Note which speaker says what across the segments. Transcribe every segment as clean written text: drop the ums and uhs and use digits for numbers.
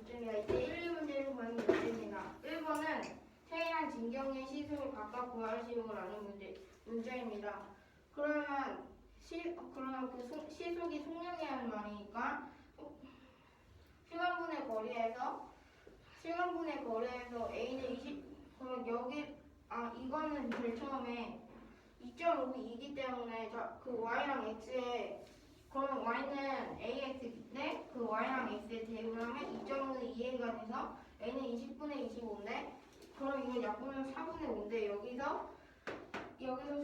Speaker 1: 문제입니다. 이제 1, 2문제를 보는 문제입니다. 1번은 태양 진경의 시속을 각각 구하시오라는 문제입니다. 그러면 그 시속이 속력이라는 말이니까 시간분의 거리에서 A는 20 그럼 여기 이거는 제일 처음에 2.5이기 때문에 그 Y랑 X에 그러면 Y는 AX인데 그 Y랑 X에 대입을 하면 2.5는 2A가 돼서 A는 20분의 25인데 그럼 이거 약분은 4분의 5인데 여기서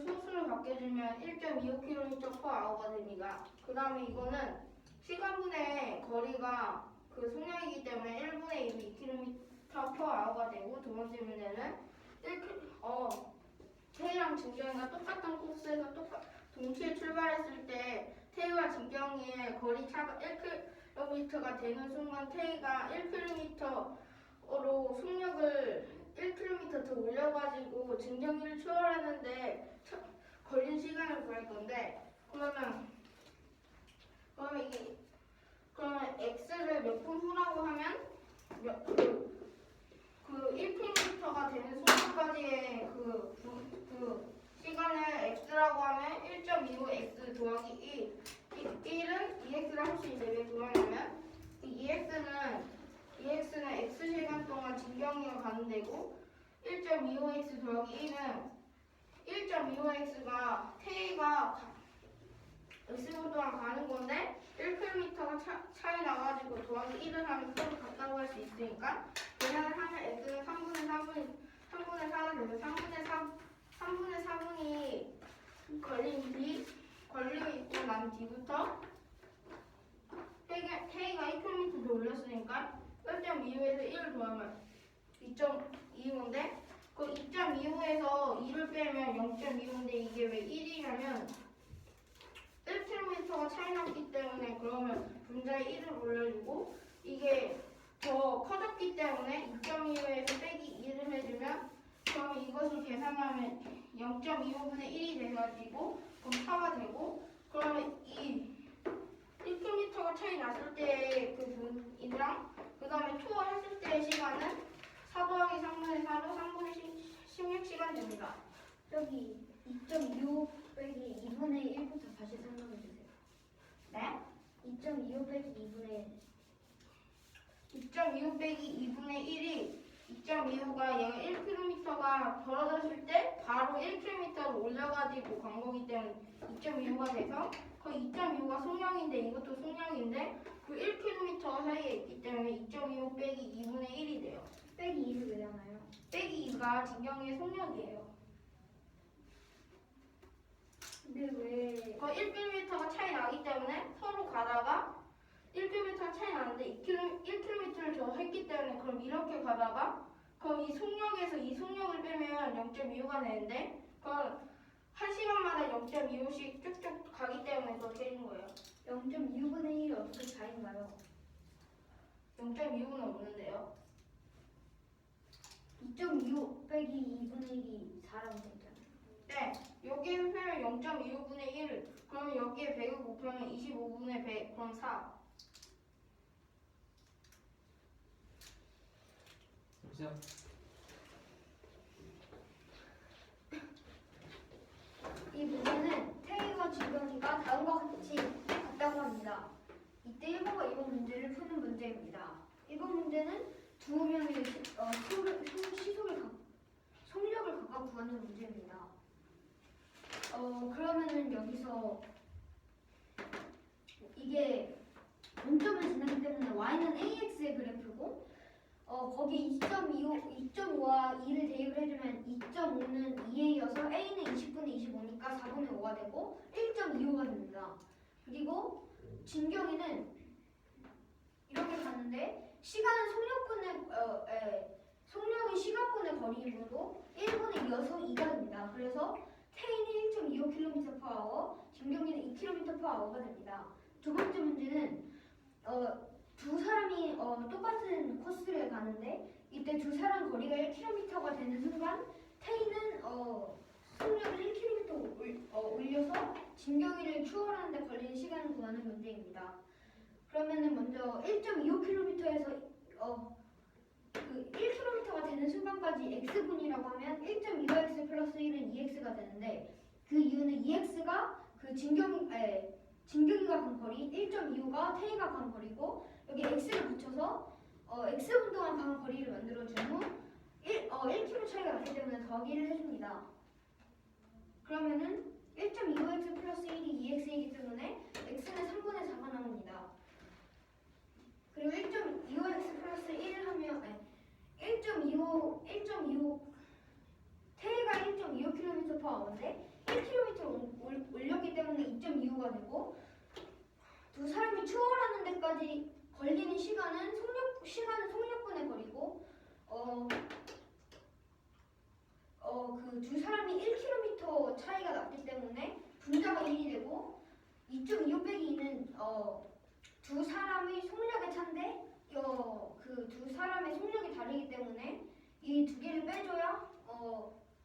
Speaker 1: 수수를 바뀌어주면 1.25km/h가 됩니다. 그 다음에 이거는 시간분의 거리가 그 속력이기 때문에 1분의 2로 2km/h가 되고 두 번째 문제는 태희랑 진경이가 똑같은 코스에서 동시에 출발했을 때 태희와 진경이의 거리 차가 1km가 되는 순간 태희가 1km로 속력을 1km 더 올려가지고 진경이를 추월하는데 걸린 시간을 구할 건데 그러면 x를 몇 분 후라고 하면 그 1km가 되는 순간까지의 그 시간을 x라고 하면 1.25x 더하기 1은 2x를 할 수 있는데 왜 그러냐면 2x는 x 시간 동안 진경이가 가는 데고 1.25x 더하기 1은 1.25x가 태희가 x분 동안 가는 건데 1km가 차이 나가지고 더하기 1을 하면 서로 같다고 할 수 있으니까 계산을 하면 x는 3분의 4가 돼서 3분의 4분이 걸리고 있고 난 뒤부터 태희가 1km 더 올렸으니까 1.25에서 1을 더하면 2.25인데 그 2.25에서 2를 빼면 0.25인데 이게 왜 1이냐면 1km가 차이 났기 때문에 그러면 분자에 1을 올려주고 이게 더 커졌기 때문에 2.25에서 빼기 2를 해주면 그러면 이것을 계산하면 0.25분의 1이 돼가지고 그럼 4가 되고 그러면 이 1km가 차이 났을 때의 그 분이랑 그 다음에 초월했을 때의 시간은 4 더하기 3분의 4로 3분의 16시간 됩니다.
Speaker 2: 여기 2.25 빼기 2분의 1부터 다시 설명해 주세요.
Speaker 1: 네?
Speaker 2: 2.25 빼기
Speaker 1: 2.25 빼기 2분의 1이 2.25가 얘가 1km가 벌어졌을 때 바로 1km로 올려가지고 간 거기 때문에 2.25가 돼서 그 2.25가 속력인데 이것도 속력인데 그 1km 사이에 있기 때문에 2.25 빼기 2분의 1이 돼요.
Speaker 2: 빼기 2를 왜 하나요?
Speaker 1: 빼기 2가 진경의 속력이에요.
Speaker 2: 근데 왜
Speaker 1: 그 1km가 차이 나기 때문에 서로 가다가 1km 차이 나는데 1km를 더 했기 때문에 그럼 이렇게 가다가 그럼 이 속력에서 이 속력을 빼면 0.25가 되는데 그럼 1시간마다 0.25씩 쭉쭉 가기 때문에 그렇게 되는 거예요.
Speaker 2: 0.25분의 1이 어떻게 차이인가요?
Speaker 1: 0.25는 없는데요.
Speaker 2: 2.25 빼기 2분의 1이 4라고 했잖아요.
Speaker 1: 네, 여기에 빼면 0.25분의 1 그러면 여기에 100을 곱하면 25분의 100 그럼 4.
Speaker 3: 여보세요?
Speaker 2: 이 문제는 태희와 진경이가 다음과 같이 같다고 합니다. 이때 1번과 2번 문제를 푸는 문제입니다. 1번 문제는 두 명의 속력을 각각 구하는 문제입니다. 그러면은 여기서 이게 원점을 지나기 때문에 y는 ax의 그래프고 거기 2.5와 2를 대입을 해주면 2.5는 2a여서 a는 20분의 25니까 4분의 5가 되고 1.25가 됩니다. 그리고 진경이는 이렇게 가는데 시간은 속력이 시간분의 거리이므로 1분의 2여서 2가 됩니다. 그래서 태희는 1.25km/h, 진경이는 2km/h가 됩니다. 두 번째 문제는 두 사람이 똑같은 코스를 가는데 이때 두 사람 거리가 1km가 되는 순간 태희는 속력을 1km 올려서 진경이를 추월하는 데 걸리는 시간을 구하는 문제입니다. 그러면은 먼저 1.25km에서 그 1km가 되는 순간까지 x분이라고 하면 1.25x 플러스 1은 2x가 되는데 그 이유는 2x가 그 진경이가 간 거리, 1.25가 태이가 간 거리고 여기 x를 붙여서 x분 동안 간 거리를 만들어준 후 1km 차이가 났기 때문에 더하기를 해줍니다. 그러면은 1.25x 플러스 1이 2x이기 때문에 x는 3분의 4가 나옵니다. 그리고 1.25x 플러스 1 하면 1.25 태가 1.25km/h인데 1km 올렸기 때문에 2.25가 되고 두 사람이 추월하는 데까지 걸리는 시간은 속력분의 거리고 그 두 사람이 1km 차이가 났기 때문에 분자가 1이 되고 2.25 빼기 2는 두 사람의 속력의 차인데 그 두 사람의 속력이 다르기 때문에 이 두 개를 빼줘야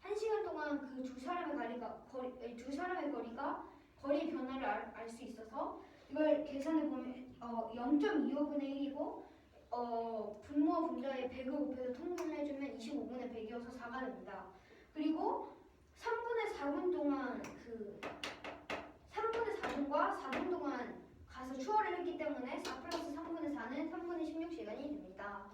Speaker 2: 1시간 동안 그 두 사람의 거리가 거리 변화를 알 수 있어서 이걸 계산해 보면 0.25분의 1이고 분모와 분자의 100을 곱해서 통분을 해주면 25분의 100이어서 4가 됩니다. 그리고 3분의 4분 동안 3분과 4분 동안 가서 추월을 했기 때문에 4 플러스 3분의 4는 3분의 16시간이 됩니다.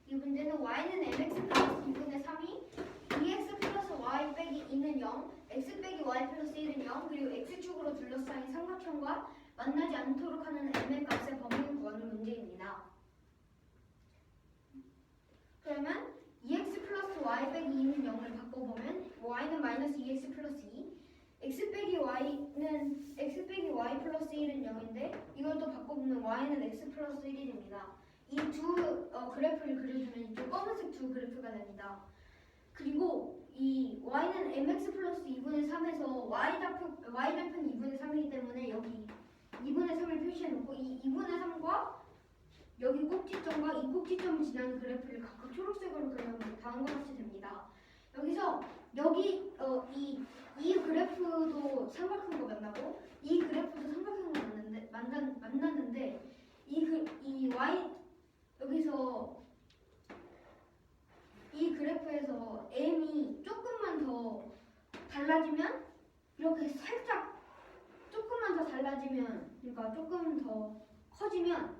Speaker 2: 이 문제는 y는 mx 플러스 2분의 3이 2x 플러스 y 빼기 2는 0, x 빼기 y 플러스 1은 0, 그리고 x축으로 둘러싸인 삼각형과 만나지 않도록 하는 m의 값의 범위를 구하는 문제입니다. 그러면 2x 플러스 y 빼기 2는 0을 바꿔보면 y는 마이너스 2x 플러스 2, x 빼기 y 플러스 1은 0인데 이걸 또 바꿔보면 y는 x 플러스 1이 됩니다. 이 두 그래프를 그려주면 이쪽 검은색 두 그래프가 됩니다. 그리고 이 y는 mx 플러스 2분의 3에서 y좌표는 2분의 3이기 때문에 여기 2분의 3을 표시해놓고 이 2분의 3과 여기 꼭지점과 이 꼭지점을 지나는 그래프를 각각 초록색으로 그려놓으면 다음과 같이 됩니다. 여기서 여기 이 그래프도 삼각형과 만나고 이 그래프도 삼각형과 만났는데 이 y 여기서 이 그래프에서 m이 조금만 더 달라지면 이렇게 살짝 조금만 더 달라지면 그러니까 조금 더 커지면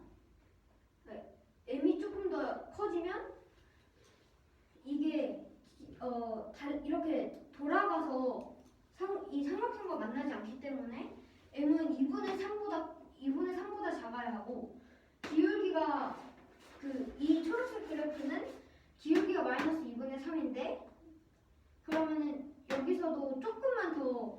Speaker 2: m이 조금 더 커지면 이게 이렇게 돌아가서 이 삼각형과 만나지 않기 때문에 m은 2분의 3보다 작아야 하고 기울기가 이 초록색 그래프는 기울기가 마이너스 2분의 3인데 그러면은 여기서도 조금만 더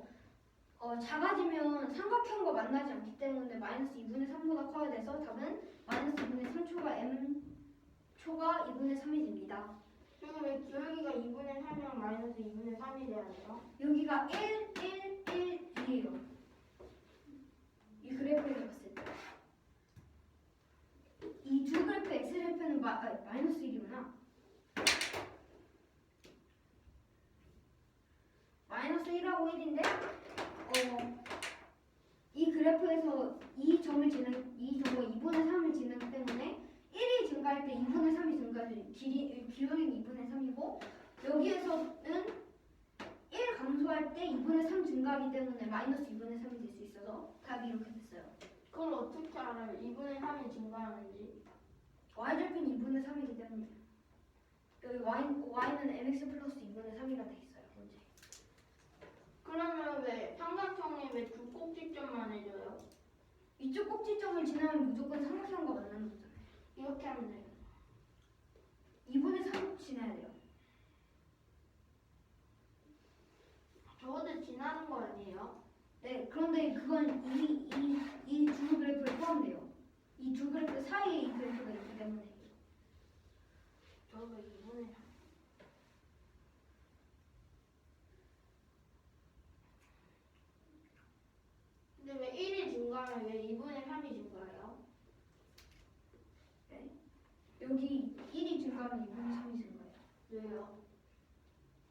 Speaker 2: 작아지면 삼각형과 만나지 않기 때문에 마이너스 2분의 3보다 커야 돼서 답은 마이너스 2분의 3초가 m초가 2분의 3이 됩니다.
Speaker 1: 그리고 왜 기울기가 2분의 3이랑 마이너스 2분의 3이 돼야 돼요?
Speaker 2: 여기가 1, 1, 1, 2예요. 이 그래프를 봤을 때. 이 두 그래프 x좌표는 마이너스 1이구나. 마이너스 1하고 1인데 이 그래프에서 이 점과 2분의 3을 지나기 때문에 1이 증가할 때 2분의 3이 증가해서 기울기는 2분의 3이고 여기에서는 1 감소할 때 2분의 3 증가하기 때문에 마이너스 2분의 3이 될 수 있어서 답이 이렇게 됐어요.
Speaker 1: 그걸 어떻게 알아요? 2분의 3이 증가하는지?
Speaker 2: y좌표는 2분의 3이기 때문에 여기 y는 mx 플러스 2분의 3이가 돼 있어요. 문제.
Speaker 1: 그러면 왜 삼각형에 왜 두 꼭지점만 해줘요?
Speaker 2: 이쪽 꼭지점을 지나면 무조건 삼각형과 만나는 거잖아요.
Speaker 1: 이렇게 하면 돼요.
Speaker 2: 2분의 3 지나야 돼요.
Speaker 1: 저것도 지나는 거 아니에요?
Speaker 2: 네, 그런데 그건 이 두 그래프에 포함돼요. 이 두 그래프 사이에 이 그래프가 있기 때문에.
Speaker 1: 저거 2분의 3. 근데 왜 1이 증가하면 왜 2분의 3이 증가해요?
Speaker 2: 네. 여기 1이 증가하면 2분의 3이 증가해요.
Speaker 1: 왜요?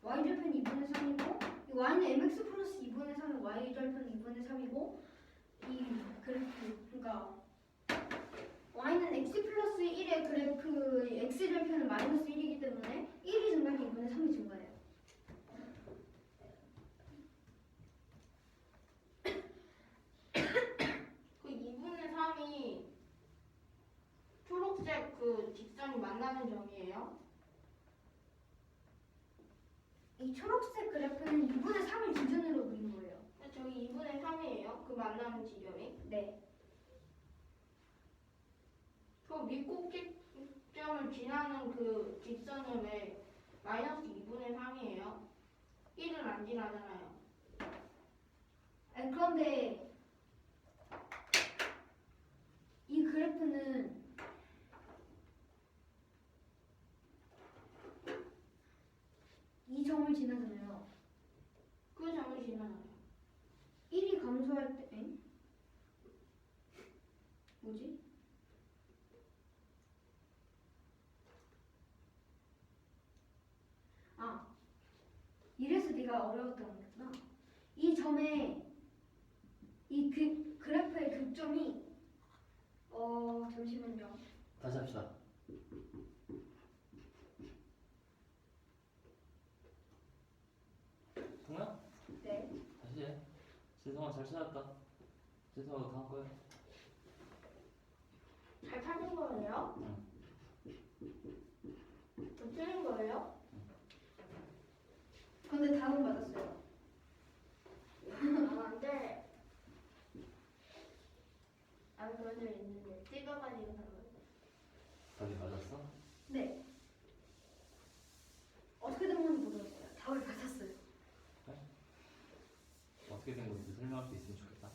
Speaker 2: y좌표는 2분의 3이고 이 y는 mx 플러스 2분의 3은 y 절편 2분의 3이고 이 그래프 그러니까 y는 x 플러스 1의 그래프 x 절편은 마이너스 1이기 때문에 1이 증가해서 2분의 3이 증가해요.
Speaker 1: 그 2분의 3이 초록색 그 직선이 만나는 점이에요?
Speaker 2: 이 초록색 그래프는 2분의 3을 기준으로 그린 거예요.
Speaker 1: 근데 저기 2분의 3이에요? 그 만나는 지점이?
Speaker 2: 네.
Speaker 1: 그 밑꼭지점을 지나는 그 직선은 왜 마이너스 2분의 3이에요? 1은 안 지나잖아요.
Speaker 2: 아니, 그런데 이 그래프는 이 점을 지나잖아요.
Speaker 1: 그 점을 지나잖아요.
Speaker 2: 1이 감소할 때, 엥? 뭐지? 아, 이래서 네가 어려웠던 거구나. 이 점에 이 그래프의 교점이 잠시만요.
Speaker 3: 다시 합시다. 동아?
Speaker 2: 네.
Speaker 3: 다시 해. 진성아 잘 찾았다. 진성아 너 다음 거야.
Speaker 1: 잘 찾은 거예요? 또 틀린 거예요?
Speaker 2: 근데 답은 맞았어요.
Speaker 1: 안 돼. 안 그려져 있는데 찍어가지고 나와요.
Speaker 3: 답이 맞았어?
Speaker 2: 네. 어떻게 된 건지 모르겠어요. 답을 맞았어요.
Speaker 3: 어떻게 된 건지 설명할 수 있으면 좋겠다.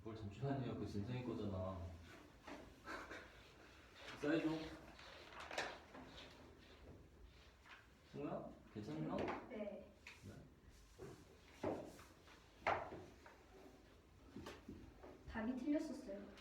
Speaker 3: 뭘 잠시만요. 그 진성이 거잖아. 써야죠. 승우야? 괜찮나?
Speaker 2: 네. 답이 틀렸었어요.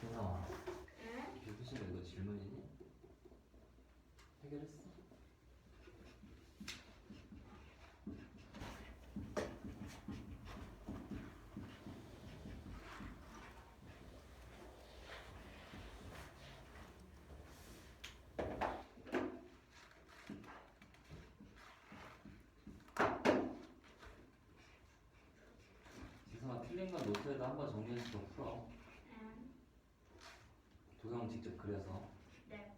Speaker 3: 승성아,
Speaker 1: 응?
Speaker 3: 교수님 이거 질문이니? 해결했어? 지성아, 틀린 건 노트에다 한번 정리해서 풀어.
Speaker 1: 응.
Speaker 3: 도형 직접 그려서.
Speaker 1: 네.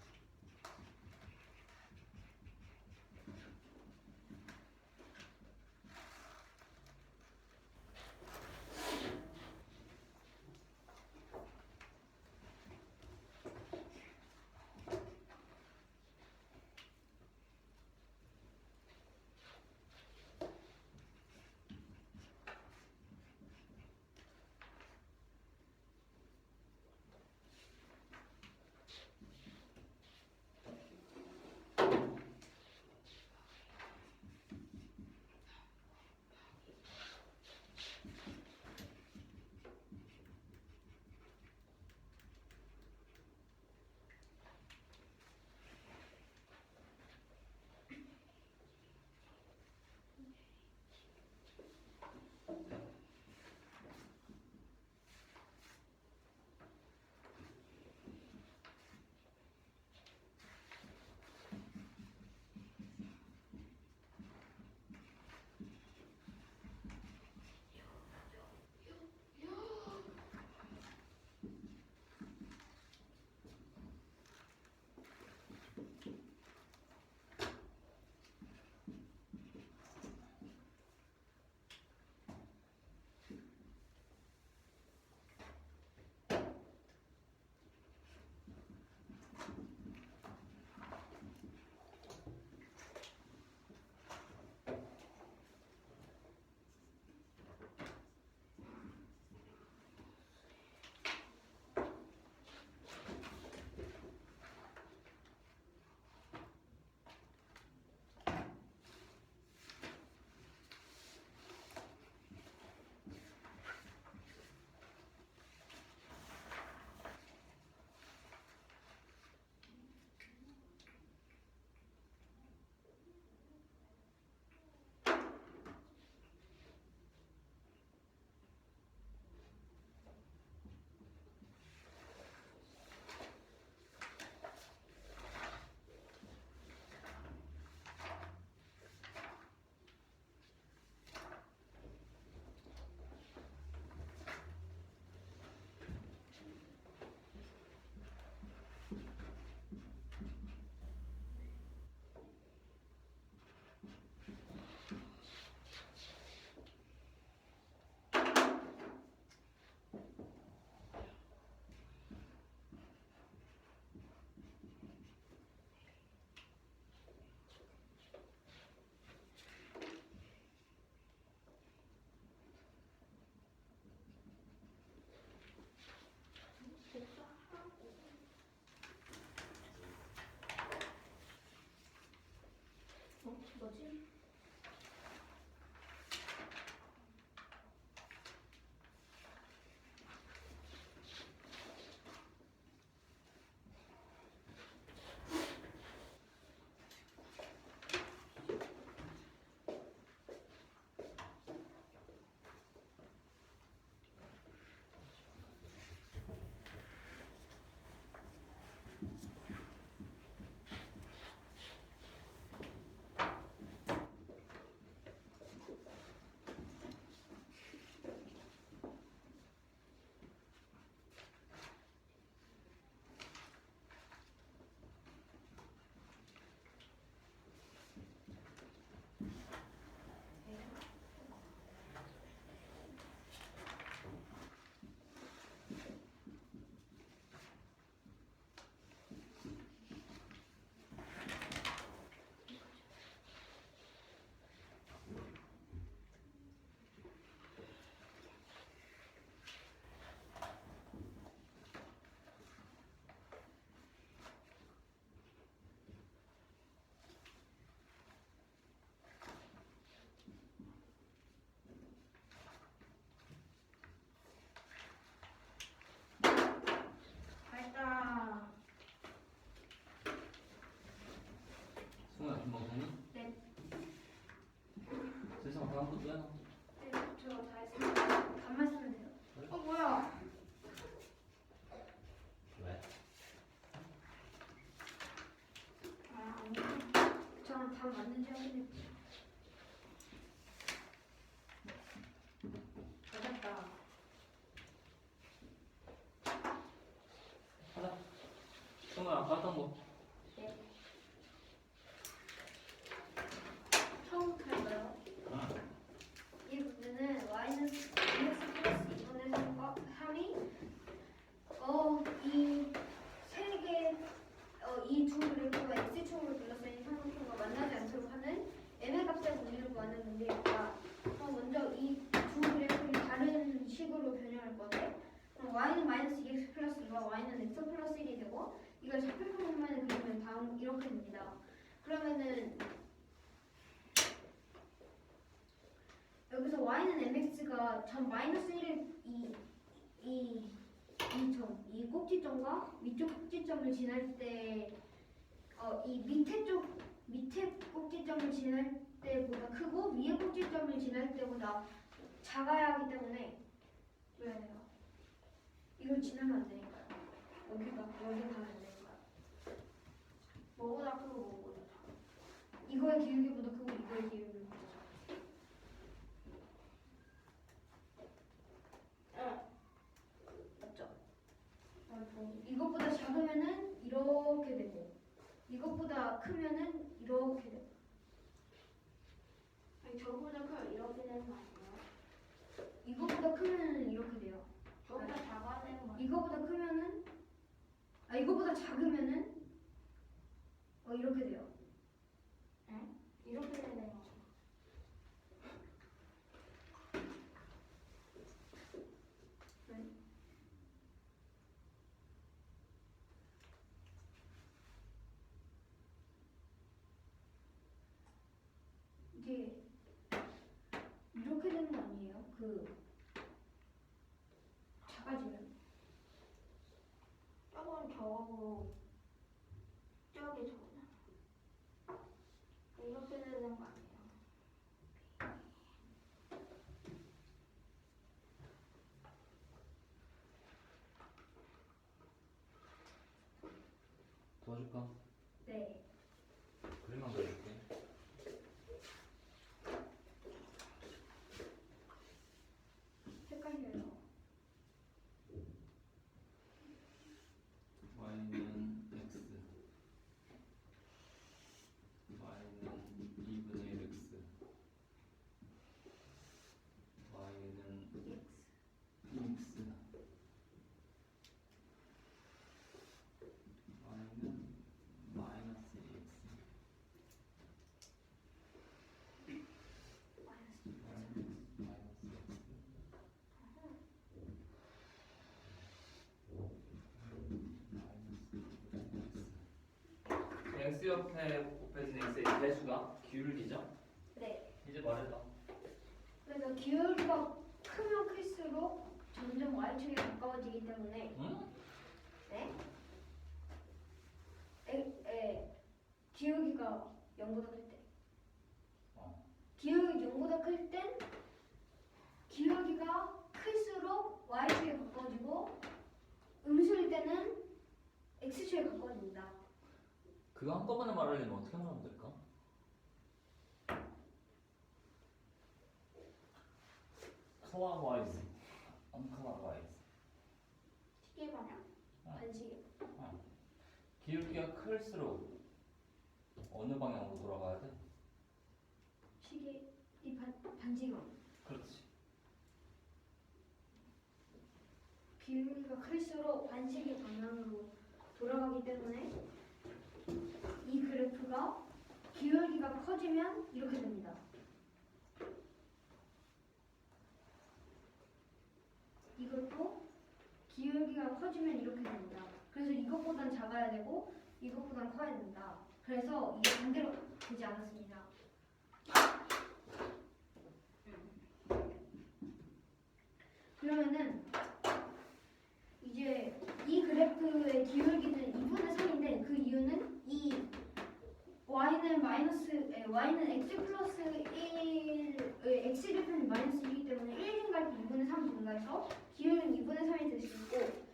Speaker 2: 해서 이걸 좌표표면만 그리면 다음 이렇게 됩니다. 그러면은 여기서 y는 mx가 점 마이너스 1을 이 꼭지점과 위쪽 꼭지점을 지날 때 이 밑에 꼭지점을 지날 때보다 크고 위에 꼭지점을 지날 때보다 작아야 하기 때문에 왜 해요? 이걸 지나면 안 되니까요. 여기 가면 안 되니까요.
Speaker 1: 뭐보다 크고 뭐보다 작아.
Speaker 2: 이거의 기울기보다 크고 이거의 기울기보다 작아. 맞죠? 이것보다 작으면은 이렇게 되고 이것보다 크면은 이렇게 되고
Speaker 1: 아니 저보다 크면 이렇게 되는 거 아니에요?
Speaker 2: 이것보다 크면은 이렇게 돼요.
Speaker 1: 저보다 작아야 되는 거 아니에요?
Speaker 2: 이거보다 크면은 이거보다 작으면은 이렇게 돼요.
Speaker 1: 이렇게 되는 거.
Speaker 2: 이게 이렇게 되는 거 아니에요? 작아지면
Speaker 1: 저건 저거고 저기 저거잖아. 이렇게 되는 거 아니에요?
Speaker 3: 도와줄까?
Speaker 2: 네.
Speaker 3: 그림만 그려줄게.
Speaker 2: 헷갈려요.
Speaker 3: y는 x, y는 2분의 1 x, y는 2x, y는 마이너스 2x, x 옆에 곱해진 x의 배수가 기울기죠?
Speaker 2: 네.
Speaker 3: 이제 말해봐.
Speaker 2: 그래서 기울기가 크면 클수록 점점 y축에 가까워지기 때문에
Speaker 3: 응?
Speaker 2: 네? 기울기가 0보다 클 때. 기울기 0보다 클 땐 기울기가 클수록 y축에 가까워지고 음수일 때는 x축에 가까워집니다.
Speaker 3: 그거 한꺼번에 말하려면 어떻게 말하면 될까? clockwise, unclockwise.
Speaker 1: 시계 방향.
Speaker 2: 반시계.
Speaker 3: 기울기가 클수록 어느 방향으로 돌아가야 돼?
Speaker 2: 시계 이 반지름.
Speaker 3: 그렇지.
Speaker 2: 기울기가 클수록 반시계 방향으로 돌아가기 때문에 이 그래프가 기울기가 커지면 이렇게 됩니다. 이것도 기울기가 커지면 이렇게 됩니다. 그래서 이것보단 작아야 되고 이것보단 커야 된다. 그래서 이게 반대로 되지 않았습니다. 그러면은 이제 이 그래프의 기울기는 2분의 3인데 그 이유는 이 y는 x 플러스 1, x 제곱은 마이너스 1이기 때문에 1 증가할 때 2분의 3 증가해서 기울기는 2분의 3이 될 수 있고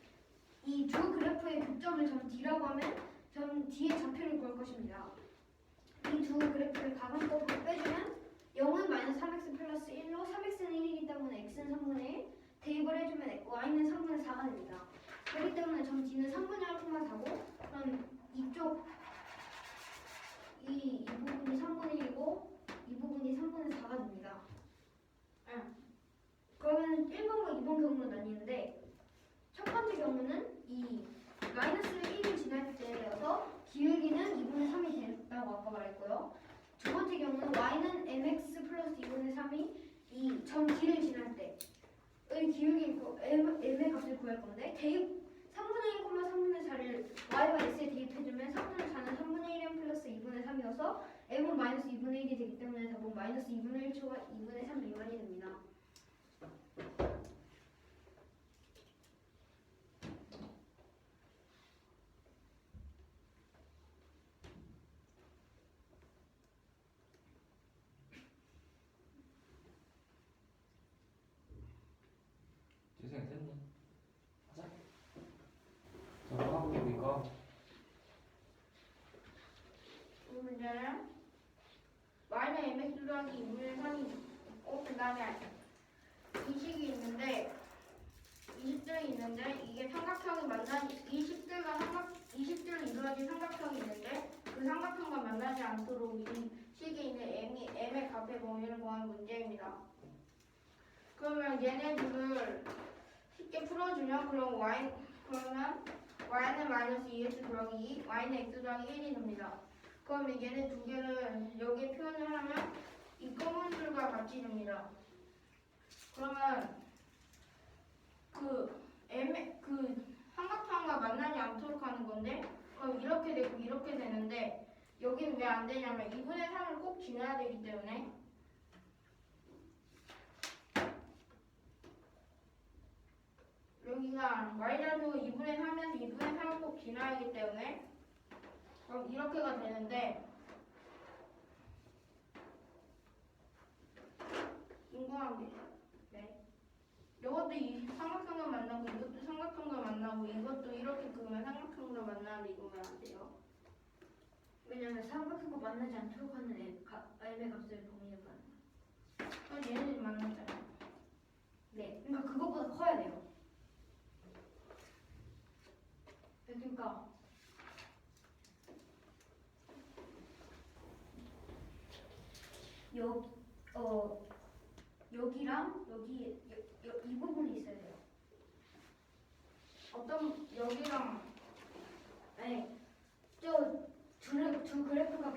Speaker 2: 이 두 그래프의 교점을 점 D라고 하면 점 D의 좌표를 구할 것입니다. 이 두 그래프를 가분법으로 빼주면 0은 마이너스 3x 플러스 1로 3x는 1이기 때문에 x는 3분의 1 대입을 해주면 y는 3분의 4가 됩니다. 그렇기 때문에 점 D는 3분의 1, 4고 그럼 이쪽 이 부분이 3분의 1이고 이 부분이 3분의 4가 됩니다. 그러면 1번과 2번 경우로 나뉘는데 첫 번째 경우는 이 마이너스 1을 지날 때여서 기울기는 2분의 3이 된다고 아까 말했고요. 두 번째 경우는 y는 mx 플러스 2분의 3이 이 점 D를 지날 때의 기울기 m의 값을 구할 건데 대입 3분의 1, 3분의 4를 y와 x에 대입해주면 3분의 4는 3분의 1m 플러스 2분의 3이어서 m은 마이너스 2분의 1이 되기 때문에 답은 마이너스 2분의 1초와 2분의 3 미만이 됩니다.
Speaker 3: 재생 됐네. 하자. 저거 하고 우리가
Speaker 1: 이 문제는 y는 mx 더하기 2분의 3이 그 다음에 이 식이 있는데 이 식들이 있는데 이게 삼각형이 만나지 이 식들이 이루어진 삼각형이 있는데 그 삼각형과 만나지 않도록 이 식에 있는 m의 값의 범위를 구하는 문제입니다. 그러면 얘네 둘을 쉽게 풀어주면 그러면 y는 마이너스 2x 더하기 2, y는 x 더하기 1이 됩니다. 그러면 얘네 두 개를 여기에 표현을 하면 이 검은 줄과 같이 됩니다. 그러면 그 삼각형과 만나지 않도록 하는 건데 그럼 이렇게 되고 이렇게 되는데 여기는 왜 안 되냐면 2분의 3을 꼭 지나야 되기 때문에 여기가 y좌표가 2분의 3에서 2분의 3을 꼭 지나야 하기 때문에 그럼 이렇게가 되는데 궁금한 게 네. 이것도 이 삼각형과 만나고 이것도 삼각형과 만나고 이것도 이렇게 그으면 삼각형과 만나는데 이거 왜 안 돼요?
Speaker 2: 왜냐면 삼각형과 만나지 않도록 하는 m의 값을 범위를 구하는 거예요.
Speaker 1: 그럼 얘네들이 만났잖아요.
Speaker 2: 네, 그러니까 그것보다 커야 돼요. 그러니까 여기랑 이 부분이 있어야 돼요.
Speaker 1: 어떤 여기랑
Speaker 2: 아니, 두 그래프가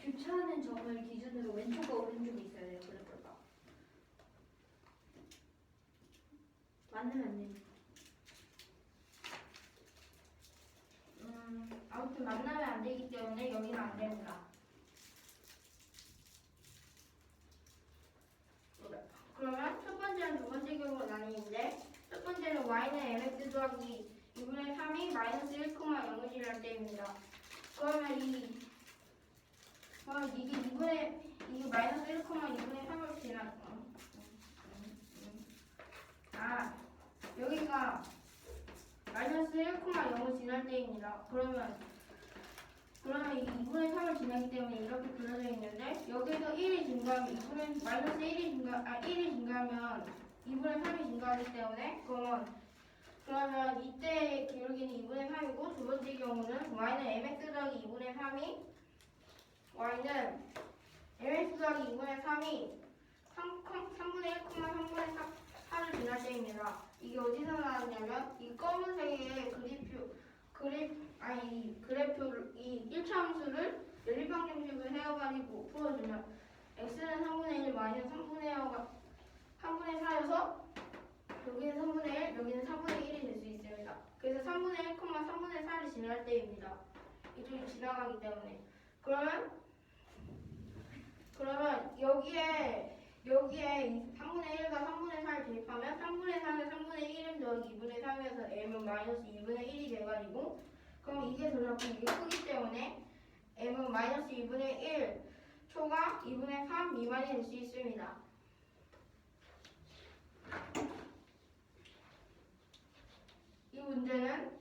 Speaker 2: 교차하는 점을 기준으로 왼쪽과 오른쪽이 있어야 돼요. 그래프가 맞으면 안 돼.
Speaker 1: 아무튼 만나면 안 되기 때문에 여기는 안 됩니다. 그러면 첫 번째는 두 번째 경우로 나뉘는데 첫 번째는 y는 mx 더하기 2분의 3이 마이너스 1,0을 지날 때입니다. 그러면 이게 마이너스 1,2분의 3을 지나 여기가 마이너스 1,0을 지날 때입니다. 그러면 이 2분의 3을 지나기 때문에 이렇게 그려져 있는데 여기서 1이 증가하면 마이너스 1이 증가하면 2분의 3이 증가하기 때문에 그러면 이때 기울기는 2분의 3이고 두 번째 경우는 y는 mx 더하기 2분의 3이 y는 mx 더하기 2분의 3이 3분의 1,3분의 4를 지날 때입니다. 이게 어디서 나왔냐면 이 검은색의 그래프를 이 1차 함수를 연립방정식을 해가지고 풀어주면 x는 3분의 1, y는 3분의 4여서 여기는 3분의 1, 여기는 4분의 1이 될 수 있습니다. 그래서 3분의 1, 3분의 4를 지날 때입니다. 이쪽이 지나가기 때문에 그러면 여기에 3분의 1과 3분의 4를 대입하면 3분의 4는 3분의 1은 더하기 2분의 3에서 m은 마이너스 2분의 1이 돼가지고 그럼 이게 더 작고 이게 크기 때문에 m은 마이너스 2분의 1 초가 2분의 3 미만이 될 수 있습니다. 이 문제는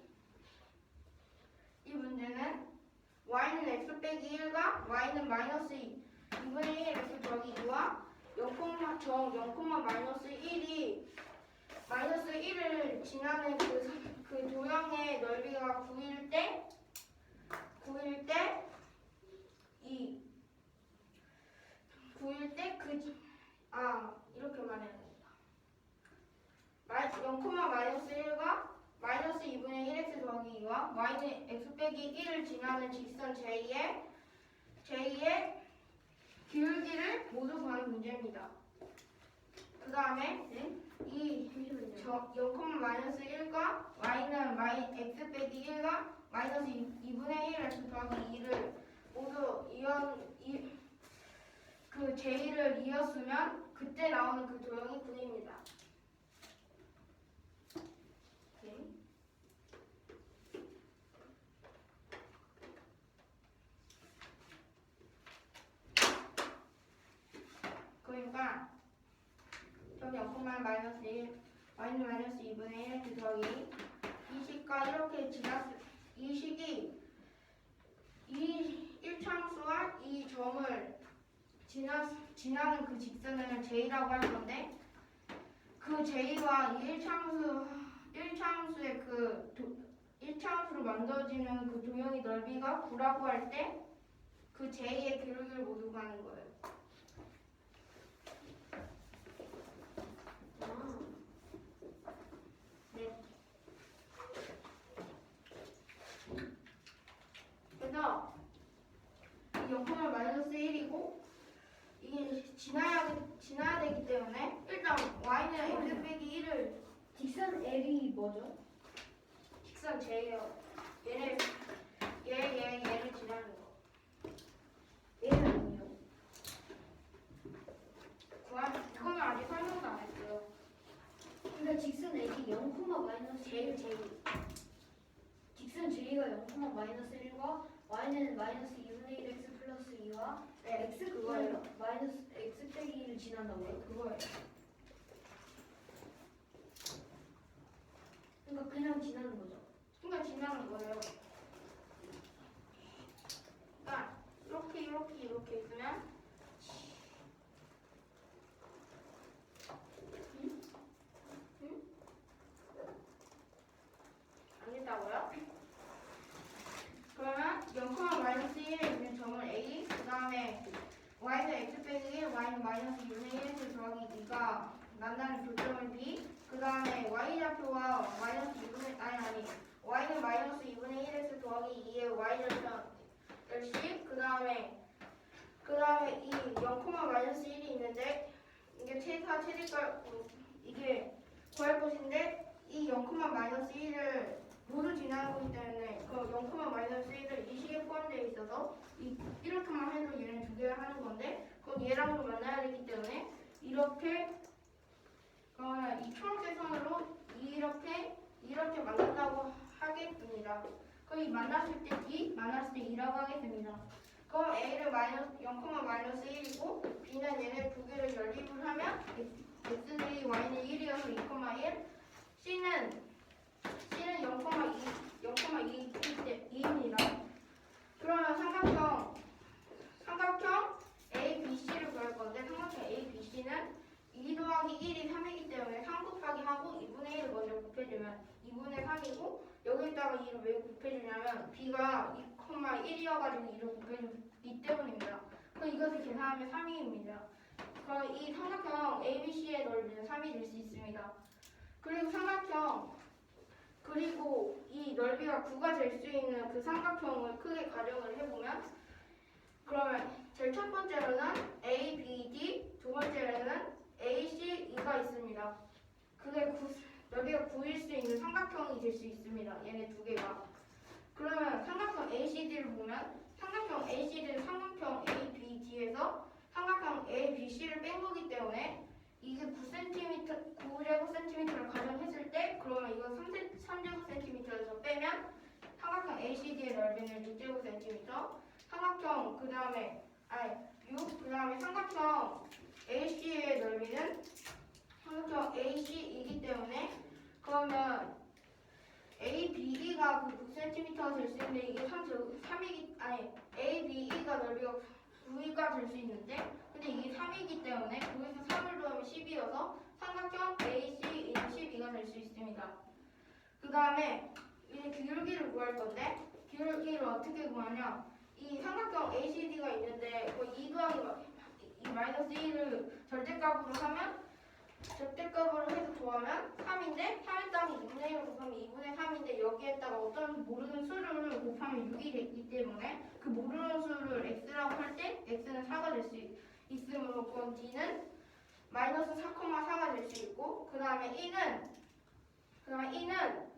Speaker 1: y는 x 빼기 1과 y는 마이너스 2분의 1 x 더하기 2와 0, 마이너스 1이 마이너스 1을 지나는 그 도형의 넓이가 9일 때 이렇게 말해야 됩니다. 0, 마이너스 1과 마이너스 2분의 1x 더하기 2와 y는 x 빼기 1을 지나는 직선 J의 기울기를 모두 구하는 문제입니다. 그 다음에 0,-1과 y는 x 빼기 1과 마이너스 2분의 1x 더하기 2를 모두 그 j,를 이었으면 그때 나오는 그 도형이 9입니다. 그러니까 여기 0,-1 y는 마이너스 2분의 1 더하기 이 식과 이렇게 이 식이 이 1차함수와 이 점을 지나는 그 직선을 j라고 할 건데 그 j와 이 1차함수의 그 1차함수로 만들어지는 그 도형의 넓이가 9라고 할 때 그 j의 기울기를 모두 구하는 거예요. 네. 그래서 이 0,-1이고 이게 지나야 되기 때문에 일단 y는 x 빼기 1을
Speaker 2: 직선 L이 뭐죠?
Speaker 1: 직선 j예요. 얘를 지나는 거.
Speaker 2: L은 뭐예요?
Speaker 1: 그거는 아직 설명도 안 했어요.
Speaker 2: 그러니까 직선 L이 0,-1 직선 J가 0,-1과 y는 마이너스 2분의 1x 플러스 2와
Speaker 1: 네,
Speaker 2: x
Speaker 1: 그거예요.
Speaker 2: 마이너스 x 빼기 1을 지난다고요?
Speaker 1: 그거예요.
Speaker 2: 그러니까 그냥 지나는 거죠.
Speaker 1: 그러니까 지나는 거예요. 그러니까 이렇게 있으면 알겠다고요? 그러면 0,-1에 있는 점을 A, 그 다음에 y는 x 빼기 1, y는 마이너스 2분의 1에서 더하기 2가 만나는 교점을 B, 그 다음에 y좌표와 마이너스 2분의 y는 마이너스 2분의 1에서 더하기 2의 y좌표를 C, 그 다음에 이 0,-1이 있는데 이게 최대값 이게 구할 것인데 이 0,-1을 모두 지나는 거기 때문에 그 0,-1을 이 식에 포함되어 있어서 이렇게만 해도 얘는 두 개를 하는 건데 그럼 얘랑도 만나야 되기 때문에 이렇게 이 초록색 선으로 이렇게 만난다고 하겠습니다. 그럼 이 만났을 때 2라고 하겠습니다. 그럼 A를 0,-1이고 B는 얘네 두 개를 연립을 하면 X는 Y는 1이어서 2,1 C는 0,2입니다. 그러면 삼각형 ABC를 구할 건데 삼각형 ABC는 2 더하기 1이 3이기 때문에 3 곱하기 하고 2분의 1을 먼저 곱해주면 2분의 3이고 여기다가 2를 왜 곱해주냐면 B가 2,1이어가지고 2를 곱해주기 때문입니다. 그럼 이것을 계산하면 3입니다. 그럼 이 삼각형 ABC의 넓이는 3이 될 수 있습니다. 그리고 이 넓이가 9가 될 수 있는 그 삼각형을 크게 가정을 해보면 그러면 제일 첫 번째로는 ABD, 두 번째로는 ACE가 있습니다. 그게 넓이가 9일 수 있는 삼각형이 될 수 있습니다. 얘네 두 개가. 그러면 삼각형 ACD를 보면 삼각형 ACD는 삼각형 ABD에서 삼각형 ABC를 뺀 거기 때문에 이게 9제곱cm를 가정했을 때 그러면 이거 3제곱cm에서 빼면 삼각형 ACD의 넓이는 6제곱cm 삼각형 그 다음에 삼각형 AC의 넓이는 삼각형 AC이기 때문에 그러면 ABE가 9cm가 될 수 있는데 이게 ABE가 넓이가 9가 될 수 있는데 근데 이게 3이기 때문에 9에서 3을 더하면 10이어서 삼각형 ACE는 12가 될 수 있습니다. 그 다음에 이제 기울기를 구할 건데 기울기를 어떻게 구하냐 이 삼각형 ACD가 있는데 그 2 더하기 이 마이너스 1을 절대값으로 해서 더하면 3인데 3에다가 2분의 1을 곱하면 2분의 3인데 여기에다가 어떤 모르는 수를 곱하면 6이 되기 때문에 그 모르는 수를 x라고 할 때 x는 4가 될 수 있으므로 그럼 d는 마이너스 4,4가 될 수 있고 그 다음에 e는 그러면 2는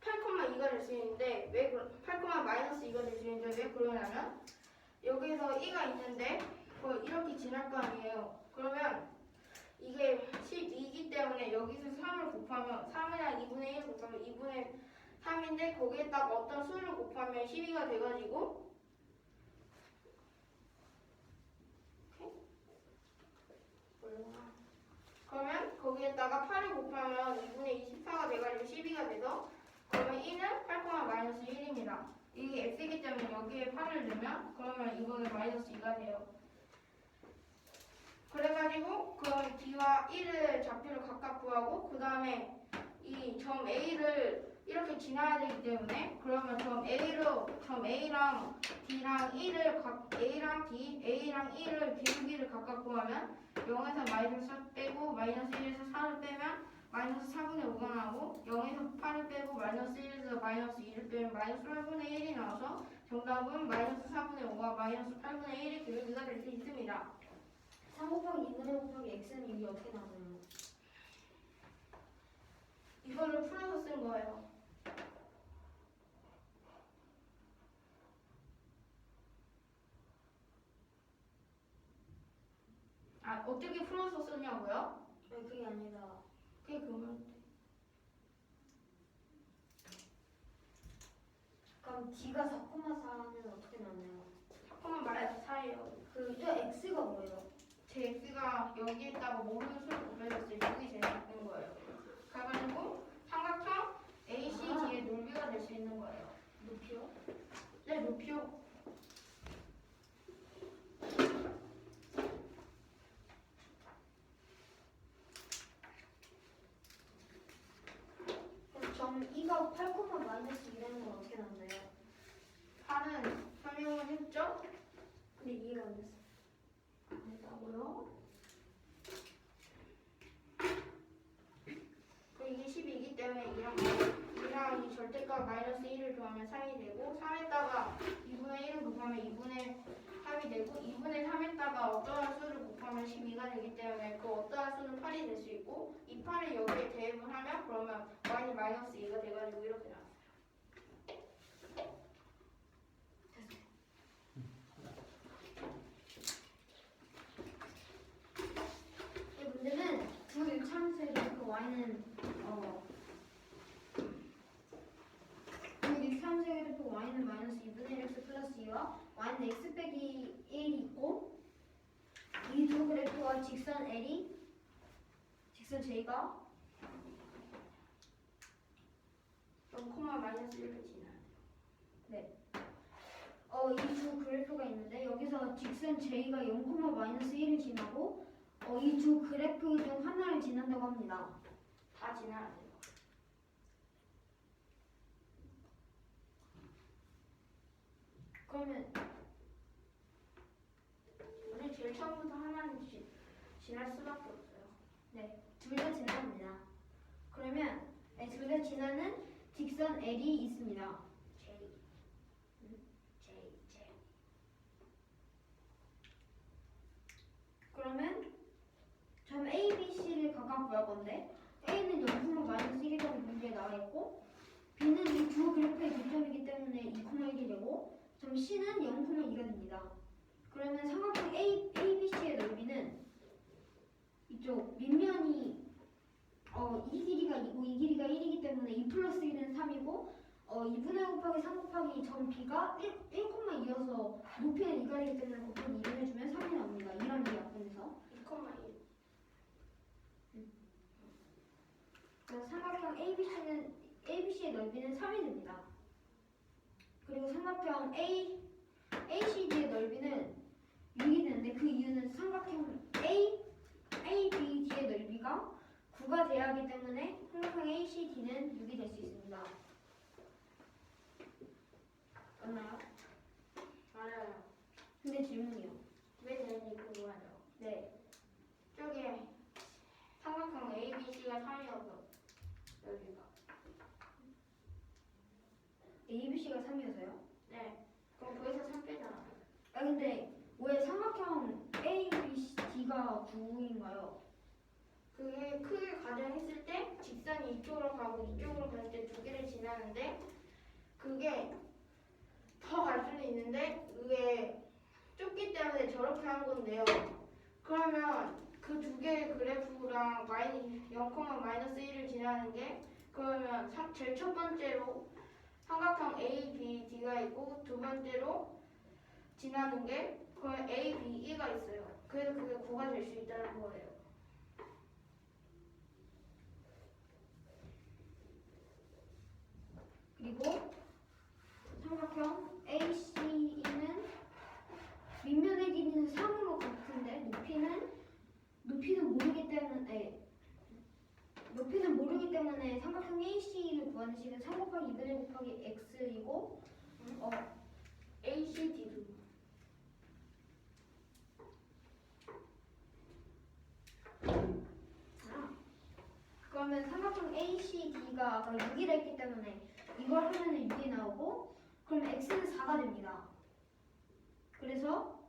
Speaker 1: 8,2가 될 수 있는데 8,-2가 될 수 있는데 왜 그러냐면 여기서 2가 있는데 이렇게 지날 거 아니에요. 그러면 이게 12이기 때문에 여기서 3을 곱하면 3이랑 2분의 1을 곱하면 2분의 3인데 거기에다가 어떤 수를 곱하면 12가 돼가지고 그러면 거기에다가 8을 곱하면 2분의 24가 돼가지고 12가 돼서 그러면 2는 8,-1입니다. 이게 x이기 때문에 여기에 8을 넣으면 그러면 이거는 -2가 돼요. 그래가지고 그럼 d와 1을 좌표를 각각 구하고 그 다음에 이 점 a를 이렇게 지나야 되기 때문에 그러면 점 A랑 D랑 1을 A랑 D, A랑 1을 기울기를 각각 구하면 0에서 -4 빼고 -1에서 4를 빼면 -4분의 5가 나오고 0에서 8을 빼고 -1에서 -2를 빼면 -8분의 1이 나와서 정답은 -4분의 5와 -8분의 1의 기울기가 될 수 있습니다.
Speaker 2: 3 곱하기 2분의 곱하기 x는 이게 어떻게 나와요?
Speaker 1: 이거를 풀어서 쓴 거예요. 아, 어떻게 풀어서 쓰냐고요?
Speaker 2: 아니 그게 아니라
Speaker 1: 그게 그러면
Speaker 2: 그럼 d가 4,4는 어떻게 나와요?
Speaker 1: 잠깐만 말해서 사예요.
Speaker 2: 그저 x가 뭐예요?
Speaker 1: 제 x가 여기에다가 모르는 수를 곱해줬을 때 여기 제일 작은 거예요. 그래가지고 삼각형 ACD의 넓이가 될 수 있는 거예요.
Speaker 2: 높이요?
Speaker 1: 네, 높이요.
Speaker 2: 그럼 점 2가 8,-2라는 건 어떻게 나오나요?
Speaker 1: 8은 설명을 했죠?
Speaker 2: 근데 이해가 안 됐어.
Speaker 1: 안 됐다고요? 그 이게 10이기 때문에 이랑 이 절대값 -1을 더하면 3이 되고 3에다가 2분의 1을 곱하면 2분의 3이 되고 2분의 3에다가 어떠한 수를 곱하면 12가 되기 때문에 그 어떠한 수는 8이 될 수 있고 이 8을 여기에 대입을 하면 그러면 y는 -2가 돼가지고 이렇게 나왔어요.
Speaker 2: 이 문제는 두 일차함수의 그 y는 두 일차함수의 그래프 y는 -2분의 1x 플러스 2와 y는 x 빼기 1이 있고 이 두 그래프와 직선 j가
Speaker 1: 0,-1을 지나요.
Speaker 2: 네. 이 두 그래프가 있는데 여기서 직선 j가 0,-1을 지나고 이 두 그래프 중 하나를 지난다고 합니다.
Speaker 1: 다 지나야 돼요.
Speaker 2: 그러면
Speaker 1: 우리 제일 처음부터 하나는 지날 수밖에 없어요.
Speaker 2: 네, 둘 다 지나갑니다. 그러면 둘 다 지나는 직선 L이 있습니다.
Speaker 1: J.
Speaker 2: 그러면 점 A, B, C를 각각 구할 건데 A는 0,-1이라고 문제에 나와 있고 B는 이 두 그래프의 교점이기 때문에 2,1이 되고 점 C는 0,2가 됩니다. 그러면 삼각형 A, B, C의 넓이는 이쪽 밑면이 이 길이가 2고 이 길이가 1이기 때문에 2 플러스 1은 3이고 2분의 곱하기 3 곱하기 점 B가 1,2여서 높이는 2가이기 때문에 곱하기 2를 해주면 3이 나옵니다. 이런 게 약분해서
Speaker 1: 2,1.
Speaker 2: 그래서 삼각형 ABC의 넓이는 3이 됩니다. 그리고 삼각형 ACD의 넓이는 6이 되는데 그 이유는 삼각형 ABD의 넓이가 9가 돼야 하기 때문에 삼각형 ACD는 6이 될 수 있습니다. 맞나요?
Speaker 1: 맞아요.
Speaker 2: 근데 질문이요.
Speaker 1: 왜 되는지 궁금하죠?
Speaker 2: 네.
Speaker 1: 저게 삼각형 ABC가 3이어서 여기가.
Speaker 2: ABC가 3이어서요?
Speaker 1: 네. 그럼 거기서 3 빼잖아.
Speaker 2: 아 근데 왜 삼각형 ABCD가 9인가요?
Speaker 1: 그게 크게 가정했을 때 직선 직선이 이쪽으로 가고 이쪽으로 갈 때 두 개를 지나는데 그게 더 갈 수도 있는데 그게 좁기 때문에 저렇게 한 건데요. 그러면 그 두 개의 그래프랑 0,-1을 지나는 게 그러면 제일 첫 번째로 삼각형 A, B, D가 있고 두 번째로 지나는 게 그러면 A, B, E가 있어요. 그래서 그게 9가 될 수 있다는 거예요.
Speaker 2: 그리고 삼각형 ACE는 밑면의 길이는 3으로 같은데 높이는 모르기 때문에 삼각형 AC를 구하는 식은 3 곱하기 2분의 곱하기 x이고
Speaker 1: ACD도.
Speaker 2: 그러면 삼각형 ACD가 아까 6이라 했기 때문에 이걸 하면은 6이 나오고 그럼 x는 4가 됩니다. 그래서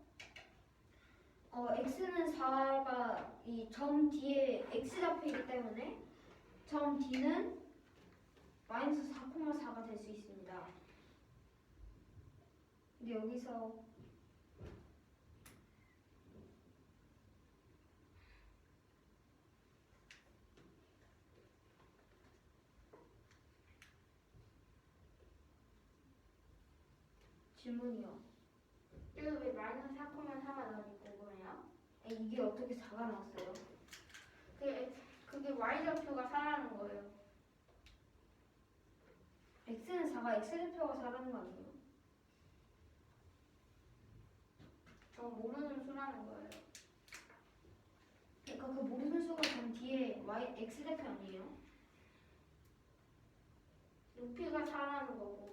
Speaker 2: x는 4가 이 점 뒤에 x 잡혀 있기 때문에 점 D는 마이너스 4,4가 될 수 있습니다. 근데 여기서 질문이요.
Speaker 1: 여기 왜 마이너스 4,4가 나오는지 궁금해요.
Speaker 2: 이게 어떻게 4가 나왔어요?
Speaker 1: 그게 Y좌표가 4라는 거예요.
Speaker 2: x는 4가 x좌표가 4라는 거 아니에요?
Speaker 1: 저 모르는 수라는 거예요.
Speaker 2: 그러니까 그 모르는 수가 점 뒤에 x좌표 아니에요?
Speaker 1: 높이가 4라는 거고.